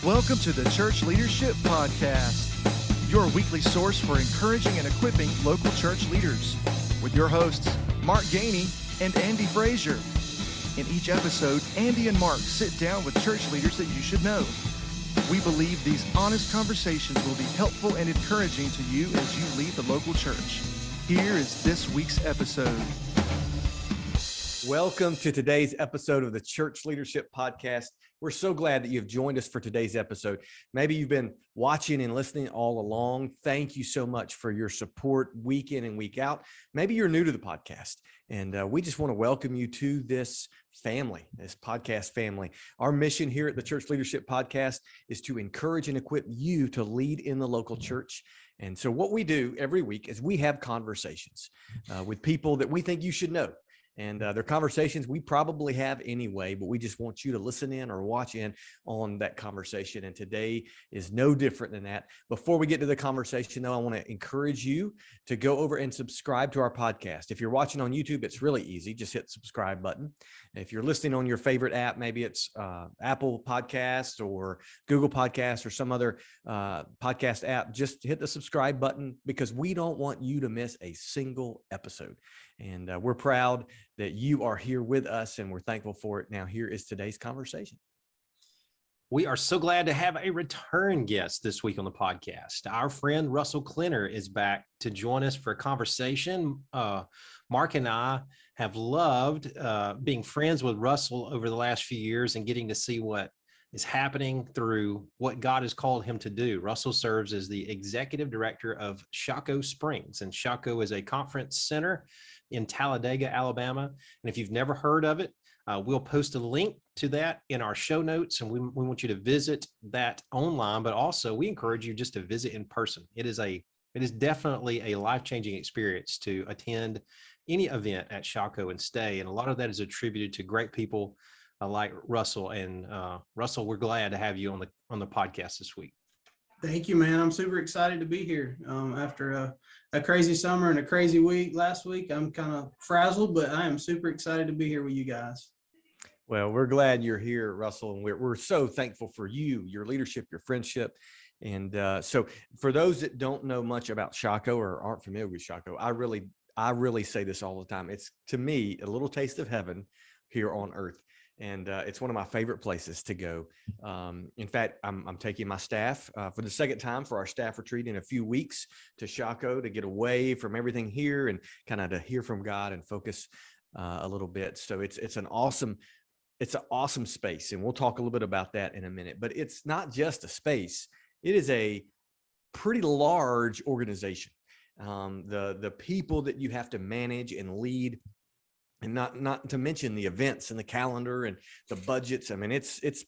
Welcome to the Church Leadership Podcast, your weekly source for encouraging and equipping local church leaders, with your hosts, Mark Gainey and Andy Frazier. In each episode, Andy and Mark sit down with church leaders that you should know. We believe these honest conversations will be helpful and encouraging to you as you lead the local church. Here is this week's episode. Welcome to today's episode of the Church Leadership Podcast. We're so glad that you've joined us for today's episode. Maybe you've been watching and listening all along. Thank you so much for your support week in and week out. Maybe you're new to the podcast, and we just want to welcome you to this family, this podcast family. Our mission here at the Church Leadership Podcast is to encourage and equip you to lead in the local church. And so what we do every week is we have conversations with people that we think you should know. And they're conversations we probably have anyway, but we just want you to listen in or watch in on that conversation. And today is no different than that. Before we get to the conversation, though, I want to encourage you to go over and subscribe to our podcast. If you're watching on YouTube, it's really easy. Just hit the subscribe button. If you're listening on your favorite app, maybe it's Apple Podcasts or Google Podcasts or some other podcast app, just hit the subscribe button because we don't want you to miss a single episode. And we're proud that you are here with us, and we're thankful for it. Now, here is today's conversation. We are so glad to have a return guest this week on the podcast. Our friend Russell Klinner is back to join us for a conversation. Mark and I have loved being friends with Russell over the last few years and getting to see what is happening through what God has called him to do. Russell serves as the executive director of Shaco Springs, and Shaco is a conference center in Talladega, Alabama. And if you've never heard of it, we'll post a link to that in our show notes, and we want you to visit that online, but also we encourage you just to visit in person. It is definitely a life-changing experience to attend any event at Shaco and stay, and a lot of that is attributed to great people like Russell. And Russell, we're glad to have you on the podcast this week. Thank you, man. I'm super excited to be here. After a crazy summer and a crazy week last week, I'm kind of frazzled, but I am super excited to be here with you guys. Well, we're glad you're here, Russell, and we're so thankful for you, your leadership, your friendship. And so for those that don't know much about Shaco or aren't familiar with Shaco, I really say this all the time. It's, to me, a little taste of heaven here on earth. And it's one of my favorite places to go. In fact, I'm taking my staff for the second time for our staff retreat in a few weeks to Shaco to get away from everything here and kind of to hear from God and focus a little bit. So it's an awesome space, and we'll talk a little bit about that in a minute. But it's not just a space; it is a pretty large organization. The people that you have to manage and lead. And not to mention the events and the calendar and the budgets. I mean, it's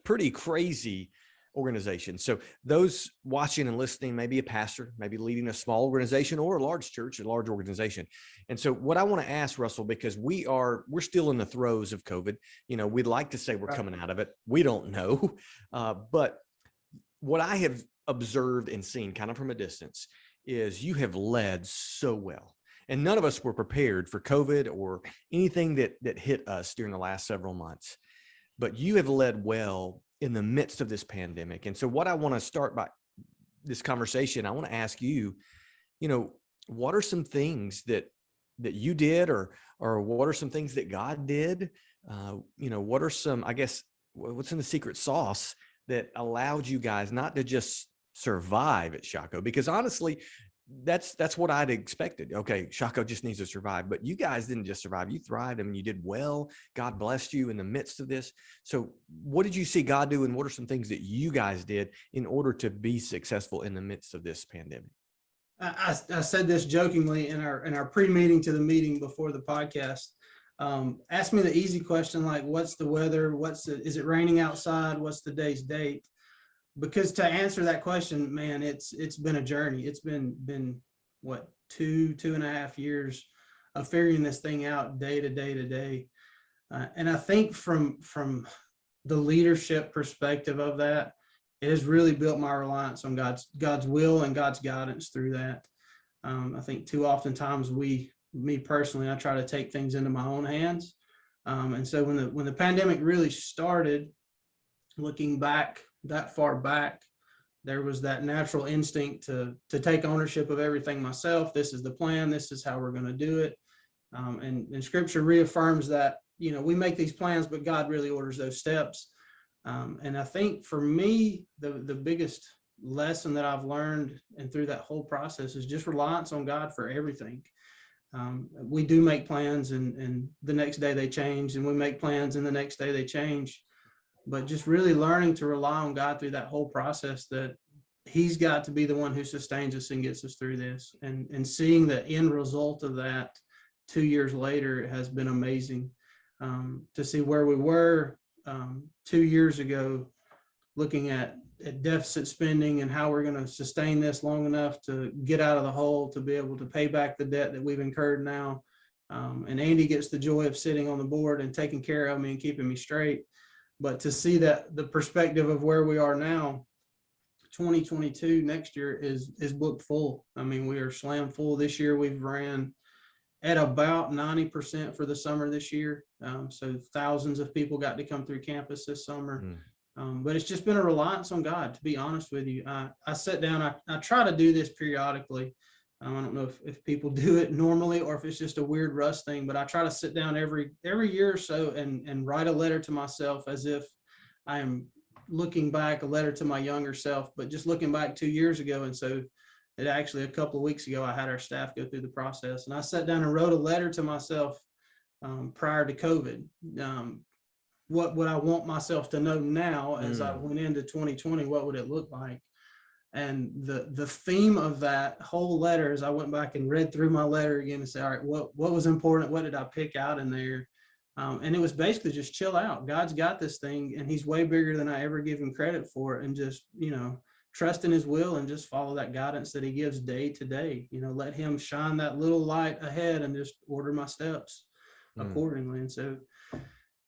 pretty crazy organization. So those watching and listening, maybe a pastor, maybe leading a small organization or a large church, a large organization. And so what I want to ask Russell, because we're still in the throes of COVID, we'd like to say we're coming out of it. We don't know. But what I have observed and seen kind of from a distance is you have led so well. And none of us were prepared for COVID or anything that hit us during the last several months. But you have led well in the midst of this pandemic. And so what I want to start by this conversation, I want to ask you, what are some things that you did or what are some things that God did? What are some, I guess, what's in the secret sauce that allowed you guys not to just survive at Shaco? Because honestly, that's what I'd expected. Okay, Shaco just needs to survive, but you guys didn't just survive. You thrived. I mean, you did well. God blessed you in the midst of this. So what did you see God do, and what are some things that you guys did in order to be successful in the midst of this pandemic? I said this jokingly in our pre-meeting to the meeting before the podcast. Ask me the easy question, like, what's the weather? Is it raining outside? What's the day's date? Because to answer that question, man, it's been a journey. It's been what, 2.5 years of figuring this thing out day to day to day. And I think from the leadership perspective of that, it has really built my reliance on God's will and God's guidance through that. I think too often times me personally, I try to take things into my own hands. And so when the pandemic really started, looking back that far back, there was that natural instinct to take ownership of everything myself. This is the plan. This is how we're going to do it. And Scripture reaffirms that, we make these plans, but God really orders those steps. And I think for me, the biggest lesson that I've learned and through that whole process is just reliance on God for everything. We do make plans and the next day they change, and we make plans and the next day they change. But just really learning to rely on God through that whole process, that he's got to be the one who sustains us and gets us through this. And seeing the end result of that 2 years later has been amazing. To see where we were 2 years ago, looking at deficit spending and how we're going to sustain this long enough to get out of the hole, to be able to pay back the debt that we've incurred now. And Andy gets the joy of sitting on the board and taking care of me and keeping me straight. But to see that the perspective of where we are now, 2022 next year is booked full. I mean, we are slam full. This year we've ran at about 90% for the summer this year. So thousands of people got to come through campus this summer. But it's just been a reliance on God, to be honest with you. I sit down, I try to do this periodically. I don't know if people do it normally or if it's just a weird Russ thing, but I try to sit down every year or so and write a letter to myself as if I am looking back, a letter to my younger self, but just looking back 2 years ago. And so it actually, a couple of weeks ago, I had our staff go through the process, and I sat down and wrote a letter to myself prior to COVID. What would I want myself to know now as I went into 2020? What would it look like? And the theme of that whole letter, as I went back and read through my letter again and say, all right, what was important? What did I pick out in there? And it was basically just chill out. God's got this thing, and he's way bigger than I ever give him credit for. And just, trust in his will and just follow that guidance that he gives day to day. Let him shine that little light ahead and just order my steps accordingly. And so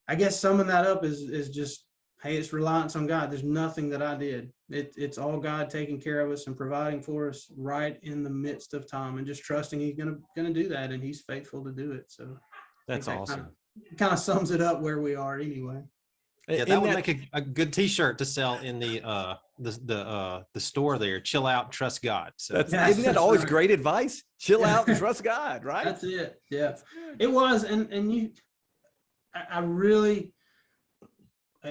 I guess summing that up is just, hey, it's reliance on God. There's nothing that I did. It's all God taking care of us and providing for us right in the midst of time, and just trusting he's gonna do that, and he's faithful to do it. So that's awesome. Kind of sums it up where we are anyway. Yeah, that would make a good T-shirt to sell in the store there. Chill out, trust God. So isn't that always great advice? Chill out and trust God, right? That's it. Yeah, it was, and I really.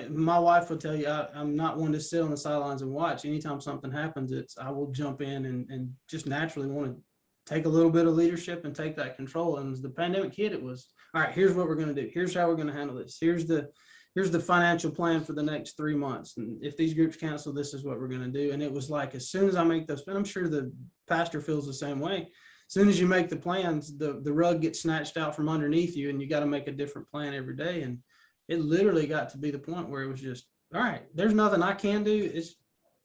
My wife will tell you, I'm not one to sit on the sidelines and watch. Anytime something happens, I will jump in and just naturally want to take a little bit of leadership and take that control. And as the pandemic hit, it was, all right, here's what we're going to do. Here's how we're going to handle this. Here's the financial plan for the next 3 months. And if these groups cancel, this is what we're going to do. And it was like, as soon as I make those, and I'm sure the pastor feels the same way. As soon as you make the plans, the rug gets snatched out from underneath you, and you got to make a different plan every day. And it literally got to be the point where it was just, all right, there's nothing I can do. It's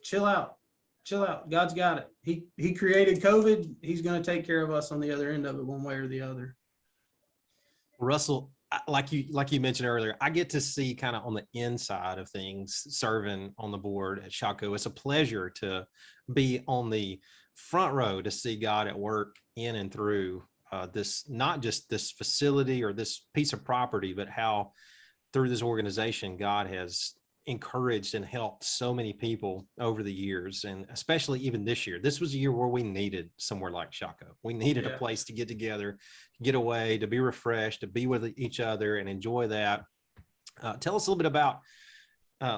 chill out. God's got it. He created COVID. He's going to take care of us on the other end of it, one way or the other. Russell, like you mentioned earlier, I get to see kind of on the inside of things serving on the board at Shaco. It's a pleasure to be on the front row to see God at work in and through this, not just this facility or this piece of property, but how through this organization, God has encouraged and helped so many people over the years, and especially even this year. This was a year where we needed somewhere like Shocco. We needed a place to get together, get away, to be refreshed, to be with each other and enjoy that. Tell us a little bit about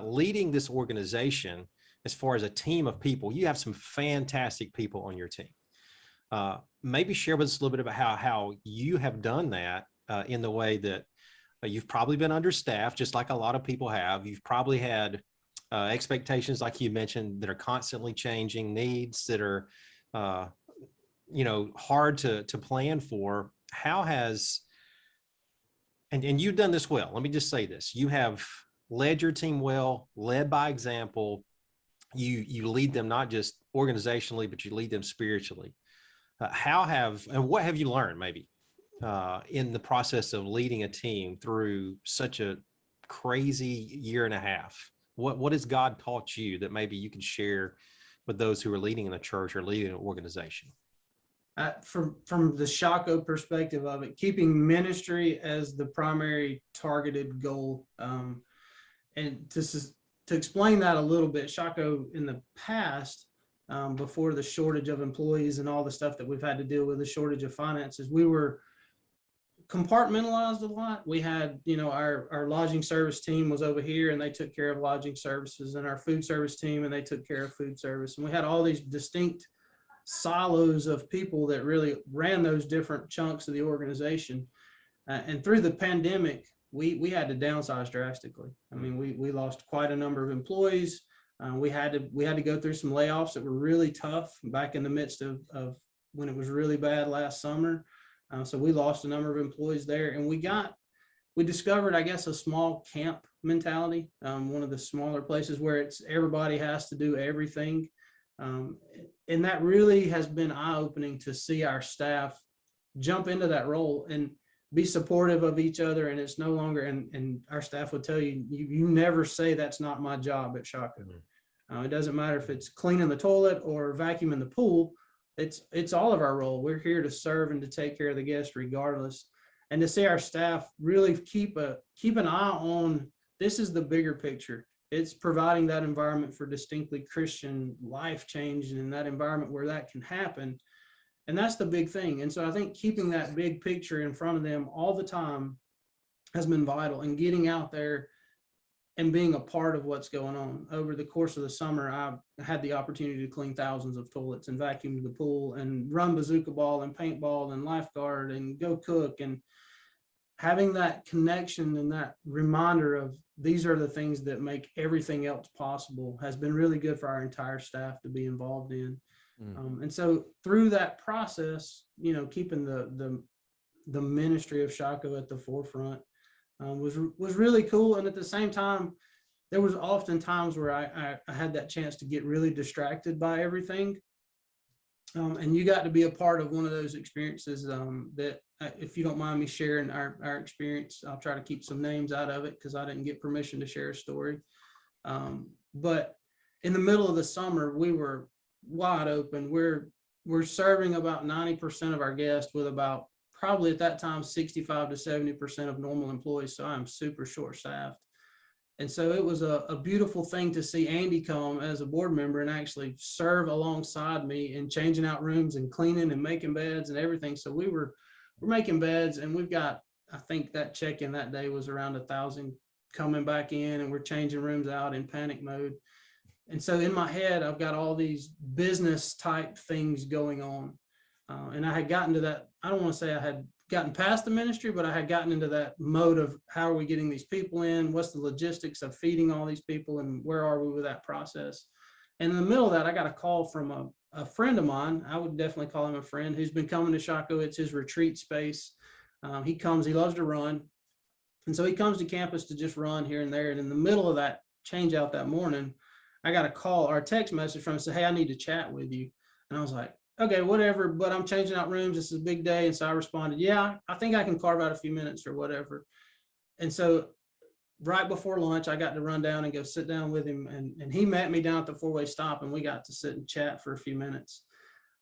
leading this organization as far as a team of people. You have some fantastic people on your team. Maybe share with us a little bit about how you have done that in the way that you've probably been understaffed, just like a lot of people have. You've probably had expectations, like you mentioned, that are constantly changing, needs that are, hard to plan for. How has, and you've done this well. Let me just say this. You have led your team well, led by example. You lead them not just organizationally, but you lead them spiritually. What have you learned maybe in the process of leading a team through such a crazy year and a half? What has God taught you that maybe you can share with those who are leading in the church or leading an organization? From the Shaco perspective of it, keeping ministry as the primary targeted goal, and to explain that a little bit, Shaco, in the past, before the shortage of employees and all the stuff that we've had to deal with, the shortage of finances, we were compartmentalized a lot. We had, our lodging service team was over here and they took care of lodging services, and our food service team, and they took care of food service. And we had all these distinct silos of people that really ran those different chunks of the organization. And through the pandemic, we had to downsize drastically. I mean, we lost quite a number of employees. We had to go through some layoffs that were really tough back in the midst of when it was really bad last summer. So we lost a number of employees there, and we discovered, I guess, a small camp mentality, one of the smaller places where it's everybody has to do everything. And that really has been eye-opening to see our staff jump into that role and be supportive of each other. And it's no longer, and our staff would tell you, you never say that's not my job at Shocco. It doesn't matter if it's cleaning the toilet or vacuuming the pool. It's all of our role. We're here to serve and to take care of the guests regardless. And to see our staff really keep an eye on, this is the bigger picture. It's providing that environment for distinctly Christian life change, and in that environment where that can happen. And that's the big thing. And so I think keeping that big picture in front of them all the time has been vital, and getting out there and being a part of what's going on. Over the course of the summer, I had the opportunity to clean thousands of toilets and vacuum the pool and run bazooka ball and paintball and lifeguard and go cook. And having that connection and that reminder of these are the things that make everything else possible has been really good for our entire staff to be involved in. And so through that process, keeping the ministry of Shaco at the forefront was really cool. And at the same time, there was often times where I had that chance to get really distracted by everything. And you got to be a part of one of those experiences that, if you don't mind me sharing our experience, I'll try to keep some names out of it because I didn't get permission to share a story. But in the middle of the summer, we were wide open. We're serving about 90% of our guests with about, probably at that time, 65 to 70% of normal employees. So I'm super short staffed. And so it was a beautiful thing to see Andy come as a board member and actually serve alongside me in changing out rooms and cleaning and making beds and everything. So we're making beds, and we've got, I think that check-in that day was around 1,000 coming back in, and we're changing rooms out in panic mode. And so in my head, I've got all these business type things going on. And I had gotten to that, I don't want to say I had gotten past the ministry, but I had gotten into that mode of how are we getting these people in? What's the logistics of feeding all these people, and where are we with that process? And in the middle of that, I got a call from a friend of mine. I would definitely call him a friend, who's been coming to Shocco. It's his retreat space. He loves to run. And so he comes to campus to just run here and there. And in the middle of that change out that morning, I got a call or a text message from him, say, hey, I need to chat with you. And I was like, okay, whatever, but I'm changing out rooms. This is a big day. And so I responded, yeah, I think I can carve out a few minutes or whatever. And so right before lunch, I got to run down and go sit down with him. And he met me down at the four-way stop, and we got to sit and chat for a few minutes.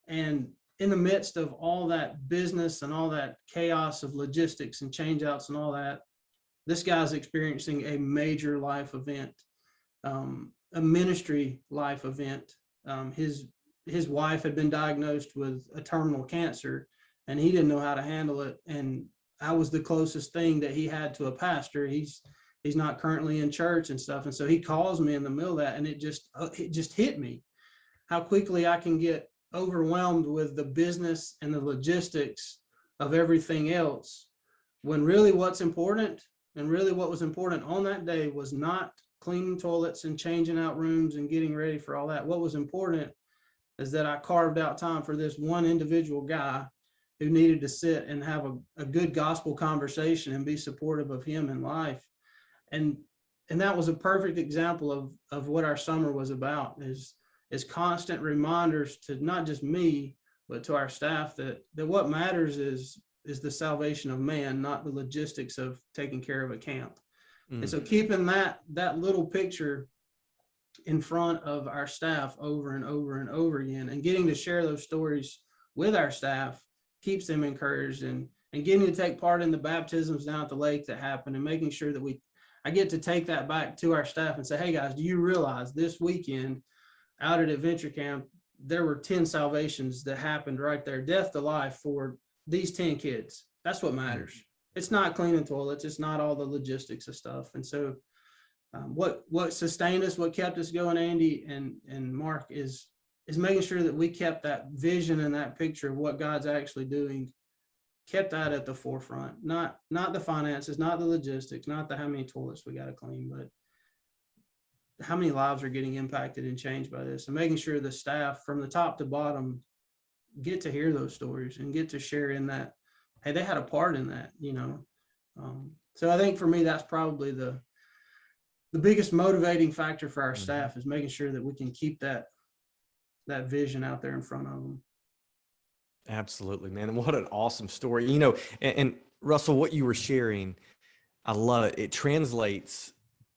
And in the midst of all that business and all that chaos of logistics and changeouts and all that, this guy's experiencing a major life event, a ministry life event. His wife had been diagnosed with a terminal cancer, and he didn't know how to handle it. And I was the closest thing that he had to a pastor. He's not currently in church and stuff. And so he calls me in the middle of that, and it just hit me how quickly I can get overwhelmed with the business and the logistics of everything else, when really what's important, and really what was important on that day, was not cleaning toilets and changing out rooms and getting ready for all that. What was important is that I carved out time for this one individual guy who needed to sit and have a good gospel conversation and be supportive of him in life. And that was a perfect example of what our summer was about, is constant reminders to not just me, but to our staff that what matters is the salvation of man, not the logistics of taking care of a camp. And so keeping that little picture in front of our staff over and over and over again, and getting to share those stories with our staff keeps them encouraged, and getting to take part in the baptisms down at the lake that happen, and making sure that I get to take that back to our staff and say, hey guys, do you realize this weekend out at Adventure Camp, there were 10 salvations that happened right there, death to life for these 10 kids. That's what matters. It's not cleaning toilets. It's not all the logistics of stuff. And so what sustained us, what kept us going, Andy and Mark, is making sure that we kept that vision and that picture of what God's actually doing, kept that at the forefront, not the finances, not the logistics, not the how many toilets we got to clean, but how many lives are getting impacted and changed by this, and making sure the staff from the top to bottom get to hear those stories and get to share in that, hey, they had a part in that, you know. So I think for me, that's probably the biggest motivating factor for our staff, is making sure that we can keep that vision out there in front of them. Absolutely, man. And what an awesome story. You know, and Russell, what you were sharing, I love it. It translates,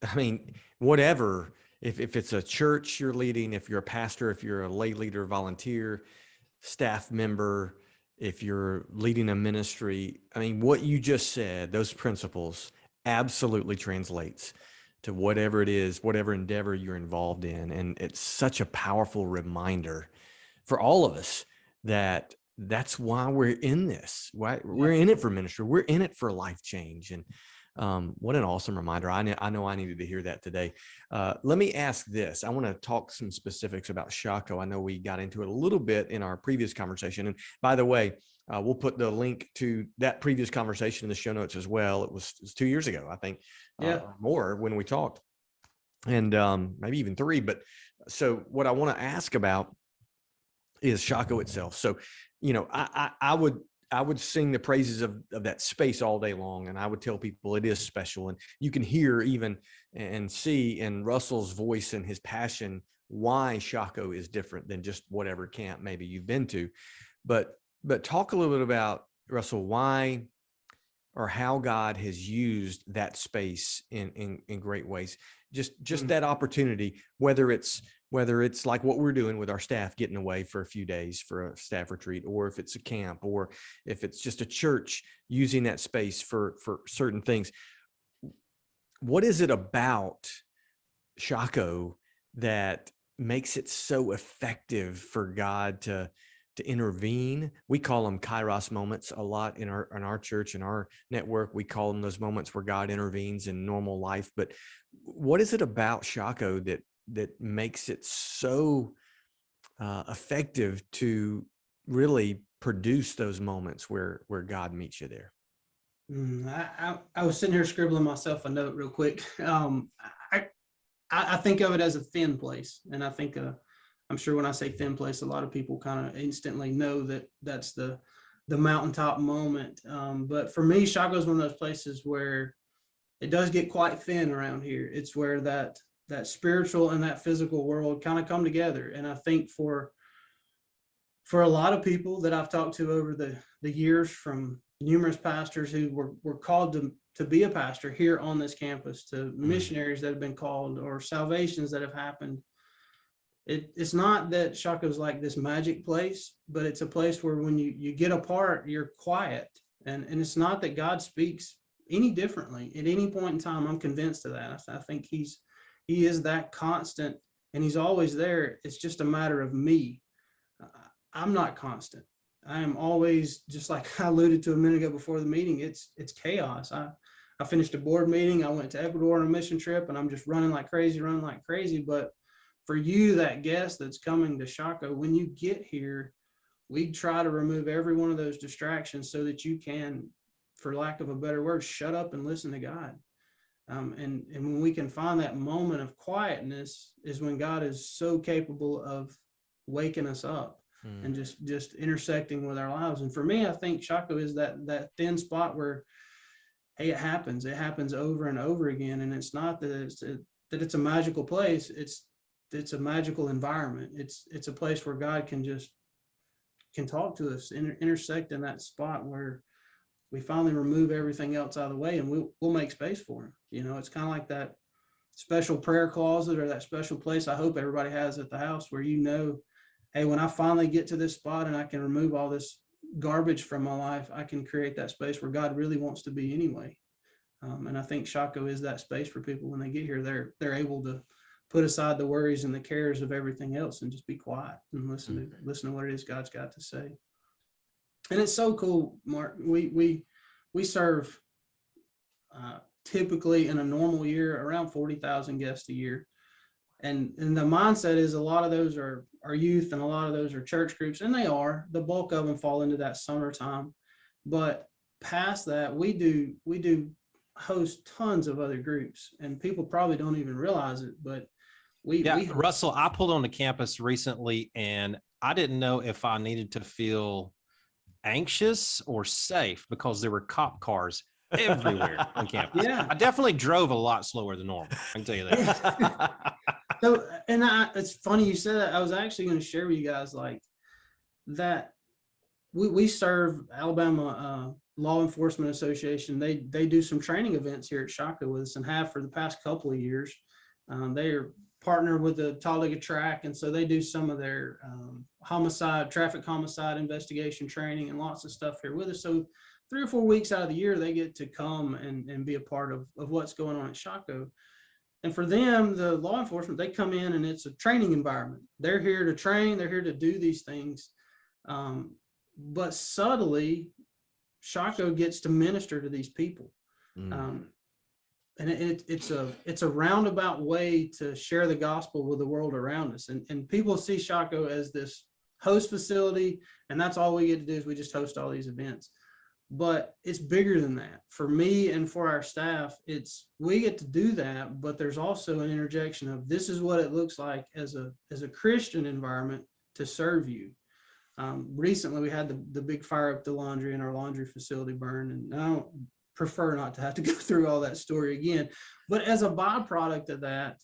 I mean, whatever, if it's a church you're leading, if you're a pastor, if you're a lay leader, volunteer, staff member, if you're leading a ministry, I mean, what you just said, those principles absolutely translates to whatever it is, whatever endeavor you're involved in. And it's such a powerful reminder for all of us that that's why we're in this. Why we're in it for ministry. We're in it for life change. And what an awesome reminder. I know I needed to hear that today. Let me ask this. I want to talk some specifics about Shaco. I know we got into it a little bit in our previous conversation. And by the way, we'll put the link to that previous conversation in the show notes as well. It was 2 years ago, I think, more when we talked, and maybe even 3. But so what I want to ask about is Shaco itself. So, you know, I would sing the praises of that space all day long. And I would tell people it is special. And you can hear even and see in Russell's voice and his passion why Shaco is different than just whatever camp maybe you've been to. But talk a little bit about, Russell, why or how God has used that space in great ways. Just that opportunity, whether it's like what we're doing with our staff, getting away for a few days for a staff retreat, or if it's a camp, or if it's just a church using that space for certain things. What is it about Shaco that makes it so effective for God to intervene? We call them Kairos moments a lot in our church, in our network. We call them those moments where God intervenes in normal life. But what is it about Shaco that makes it so effective to really produce those moments where God meets you there? I was sitting here scribbling myself a note real quick. I think of it as a thin place, and I think I'm sure when I say thin place, a lot of people kind of instantly know that that's the mountaintop moment. But for me, Shaco is one of those places where it does get quite thin around here. It's where that spiritual and that physical world kind of come together. And I think for a lot of people that I've talked to over the years, from numerous pastors who were called to be a pastor here on this campus, to missionaries that have been called, or salvations that have happened, it's not that Shaco's like this magic place, but it's a place where when you get apart, you're quiet. And it's not that God speaks any differently at any point in time. I'm convinced of that. I think he is that constant, and he's always there. It's just a matter of me. I'm not constant. I am always, just like I alluded to a minute ago before the meeting, it's chaos. I finished a board meeting. I went to Ecuador on a mission trip, and I'm just running like crazy. But for you, that guest that's coming to Shaco, when you get here, we try to remove every one of those distractions so that you can, for lack of a better word, shut up and listen to God. And when we can find that moment of quietness is when God is so capable of waking us up and just intersecting with our lives. And for me, I think Shaco is that thin spot where, hey, it happens over and over again. And it's not that it's a magical place. It's a magical environment. It's a place where God can talk to us, intersect in that spot where we finally remove everything else out of the way, and we'll make space for him. You know, it's kind of like that special prayer closet, or that special place I hope everybody has at the house, where, you know, hey, when I finally get to this spot and I can remove all this garbage from my life, I can create that space where God really wants to be anyway. And I think Shaco is that space for people when they get here. They're able to put aside the worries and the cares of everything else and just be quiet and listen to what it is God's got to say. And it's so cool, Mark. We serve typically in a normal year around 40,000 guests a year. And the mindset is a lot of those are youth and a lot of those are church groups, and they are. The bulk of them fall into that summertime. But past that, we do host tons of other groups, and people probably don't even realize it, but Russell, I pulled on the campus recently and I didn't know if I needed to feel anxious or safe because there were cop cars everywhere on campus. Yeah. I definitely drove a lot slower than normal. I can tell you that. So, and it's funny you said that. I was actually going to share with you guys like that. We serve Alabama Law Enforcement Association. They do some training events here at Shocco with us and have for the past couple of years. They are partnered with the Talladega track, and so they do some of their traffic homicide investigation training and lots of stuff here with us. So 3 or 4 weeks out of the year, they get to come and be a part of what's going on at Shocco. And for them, the law enforcement, they come in and it's a training environment. They're here to train. They're here to do these things. But subtly, Shocco gets to minister to these people. And it's a roundabout way to share the gospel with the world around us. And people see Shocco as this host facility, and that's all we get to do is we just host all these events. But it's bigger than that. For me and for our staff, we get to do that, but there's also an interjection of this is what it looks like as a Christian environment to serve you. Recently, we had the big fire up the laundry and our laundry facility burn, and I don't prefer not to have to go through all that story again. But as a byproduct of that,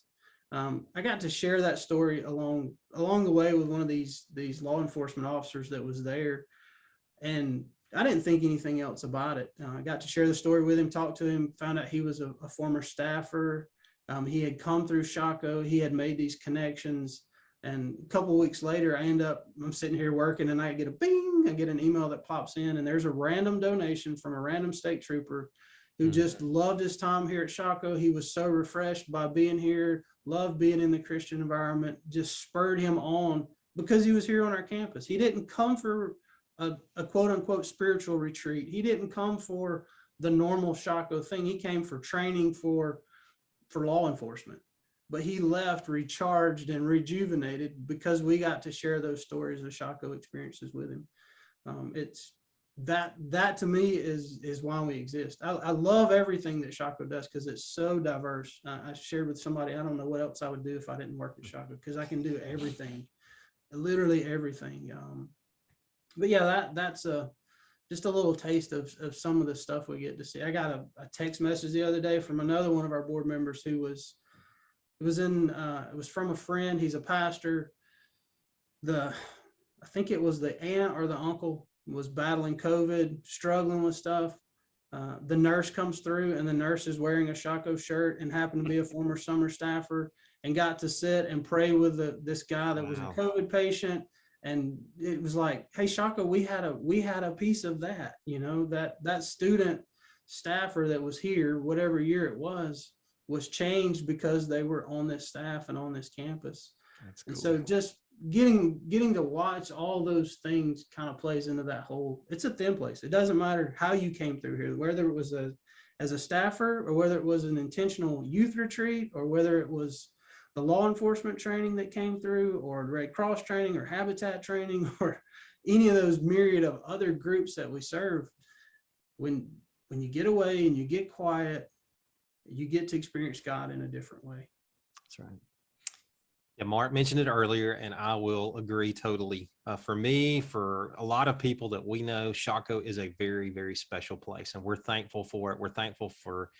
I got to share that story along the way with one of these law enforcement officers that was there, and I didn't think anything else about it. I got to share the story with him, talk to him, found out he was a former staffer. He had come through Shocco. He had made these connections. And a couple of weeks later, I'm sitting here working and I get a bing, I get an email that pops in and there's a random donation from a random state trooper who just loved his time here at Shocco. He was so refreshed by being here, loved being in the Christian environment, just spurred him on because he was here on our campus. He didn't come for a quote unquote spiritual retreat. He didn't come for the normal Shocco thing. He came for training for law enforcement, but he left recharged and rejuvenated because we got to share those stories of Shocco experiences with him. It's that to me is why we exist. I love everything that Shocco does because it's so diverse. I shared with somebody, I don't know what else I would do if I didn't work at Shocco because I can do everything, literally everything. But yeah, that's just a little taste of some of the stuff we get to see. I got a text message the other day from another one of our board members who was from a friend. He's a pastor. I think it was the aunt or the uncle was battling COVID, struggling with stuff. The nurse comes through and the nurse is wearing a Shocco shirt and happened to be a former summer staffer and got to sit and pray with this guy that was a COVID patient. And it was like, hey, Shocco, we had a piece of that, that student staffer that was here, whatever year it was changed because they were on this staff and on this campus. That's cool. And so just getting to watch all those things kind of plays into that whole, it's a thin place. It doesn't matter how you came through here, whether it was as a staffer or whether it was an intentional youth retreat or whether it was the law enforcement training that came through or Red Cross training or Habitat training or any of those myriad of other groups that we serve. When you get away and you get quiet, you get to experience God in a different way. That's right. Yeah, Mark mentioned it earlier, and I will agree totally. For me, for a lot of people that we know, Shocco is a very, very special place, and we're thankful for it. We're thankful for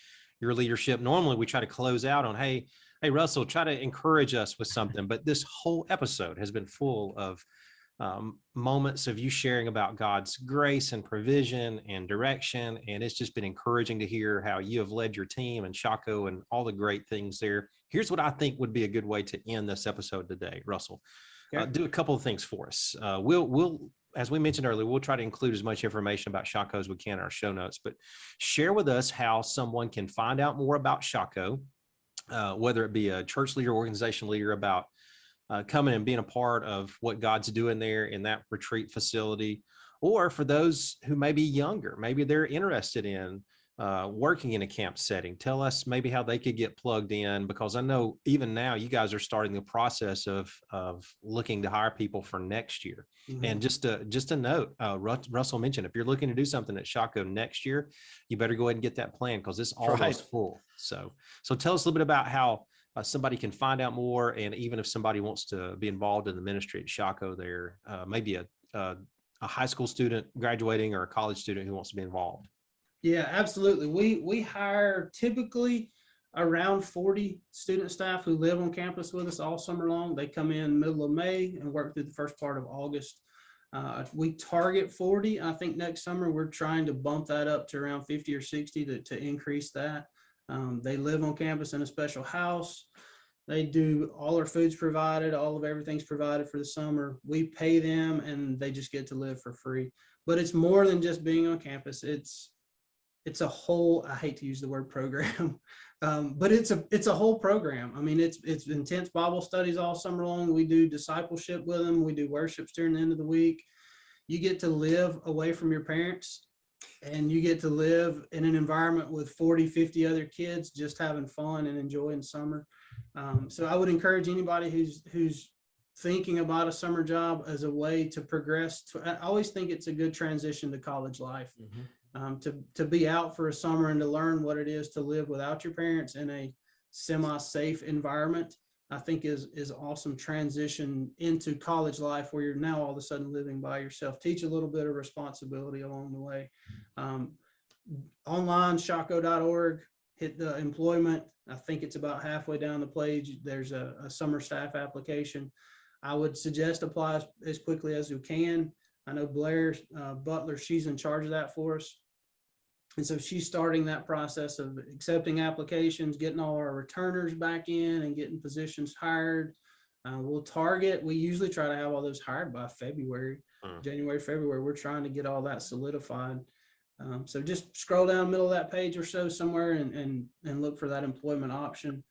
your leadership. Normally, we try to close out on, hey, Russell, try to encourage us with something. But this whole episode has been full of moments of you sharing about God's grace and provision and direction. And it's just been encouraging to hear how you have led your team and Shocco and all the great things there. Here's what I think would be a good way to end this episode today, Russell. Okay. Do a couple of things for us. We'll as we mentioned earlier, we'll try to include as much information about Shaco as we can in our show notes, but share with us how someone can find out more about Shaco, whether it be a church leader, organization leader, about coming and being a part of what God's doing there in that retreat facility, or for those who may be younger, maybe they're interested in working in a camp setting. Tell us maybe how they could get plugged in, because I know even now you guys are starting the process of looking to hire people for next year. Mhm. And just a note, Russell mentioned, if you're looking to do something at Shaco next year, you better go ahead and get that plan, because it's almost right. full. So tell us a little bit about how somebody can find out more, and even if somebody wants to be involved in the ministry at Shaco there, maybe a high school student graduating or a college student who wants to be involved. Yeah, absolutely. We hire typically around 40 student staff who live on campus with us all summer long. They come in middle of May and work through the first part of August. We target 40. I think next summer we're trying to bump that up to around 50 or 60 to increase that. They live on campus in a special house. They do all our food's provided, all of everything's provided for the summer. We pay them and they just get to live for free. But it's more than just being on campus. It's a whole, I hate to use the word program, but it's a whole program. I mean, it's intense Bible studies all summer long. We do discipleship with them. We do worships during the end of the week. You get to live away from your parents, and you get to live in an environment with 40, 50 other kids just having fun and enjoying summer. So I would encourage anybody who's thinking about a summer job as a way to progress. I always think it's a good transition to college life. To be out for a summer and to learn what it is to live without your parents in a semi-safe environment, I think is awesome transition into college life, where you're now all of a sudden living by yourself. Teach a little bit of responsibility along the way. Online, shocco.org, hit the employment. I think it's about halfway down the page. There's a summer staff application. I would suggest apply as quickly as you can. I know Blair Butler, she's in charge of that for us. And so she's starting that process of accepting applications, getting all our returners back in and getting positions hired. We usually try to have all those hired by February, January, February. We're trying to get all that solidified. So just scroll down the middle of that page or so somewhere and look for that employment option.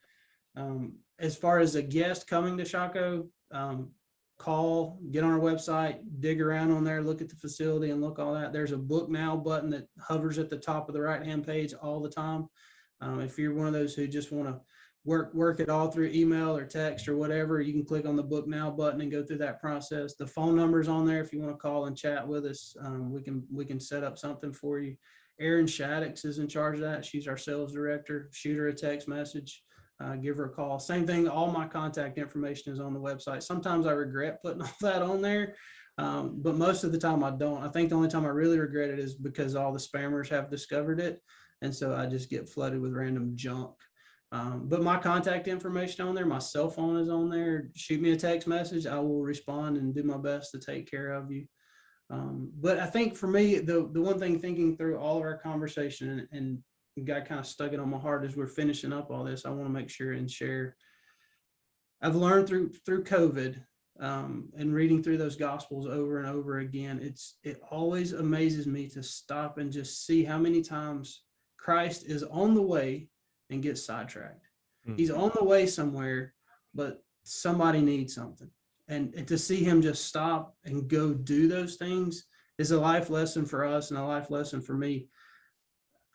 As far as a guest coming to Shaco, call, get on our website, dig around on there, look at the facility and look all that. There's a book now button that hovers at the top of the right-hand page all the time. If you're one of those who just want to work it all through email or text or whatever, you can click on the book now button and go through that process. The phone number's on there if you want to call and chat with us. We can set up something for you. Erin Shaddix is in charge of that. She's our sales director. Shoot her a text message. Give her a call. Same thing. All my contact information is on the website. Sometimes I regret putting all that on there, but most of the time I don't. I think the only time I really regret it is because all the spammers have discovered it, and so I just get flooded with random junk. But my contact information on there, my cell phone is on there. Shoot me a text message. I will respond and do my best to take care of you. But I think for me, the one thing, thinking through all of our conversation and God kind of stuck it on my heart as we're finishing up all this, I want to make sure and share. I've learned through COVID and reading through those gospels over and over again, it always amazes me to stop and just see how many times Christ is on the way and gets sidetracked. He's on the way somewhere, but somebody needs something. And to see him just stop and go do those things is a life lesson for us and a life lesson for me.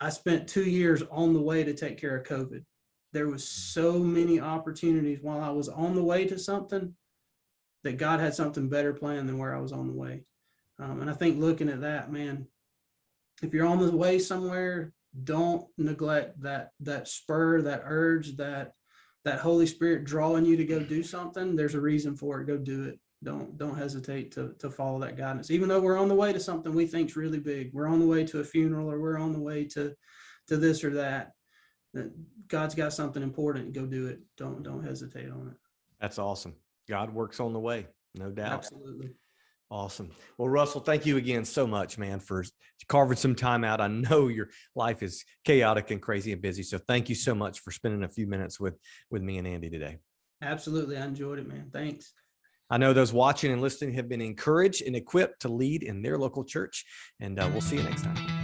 I spent 2 years on the way to take care of COVID. There was so many opportunities while I was on the way to something that God had something better planned than where I was on the way. And I think looking at that, man, if you're on the way somewhere, don't neglect that spur, that urge, that Holy Spirit drawing you to go do something. There's a reason for it. Go do it. Don't hesitate to follow that guidance. Even though we're on the way to something we think's really big, we're on the way to a funeral, or we're on the way to this or that. God's got something important. Go do it. Don't hesitate on it. That's awesome. God works on the way, no doubt. Absolutely. Awesome. Well, Russell, thank you again so much, man, for carving some time out. I know your life is chaotic and crazy and busy, so thank you so much for spending a few minutes with me and Andy today. Absolutely. I enjoyed it, man. Thanks. I know those watching and listening have been encouraged and equipped to lead in their local church. And we'll see you next time.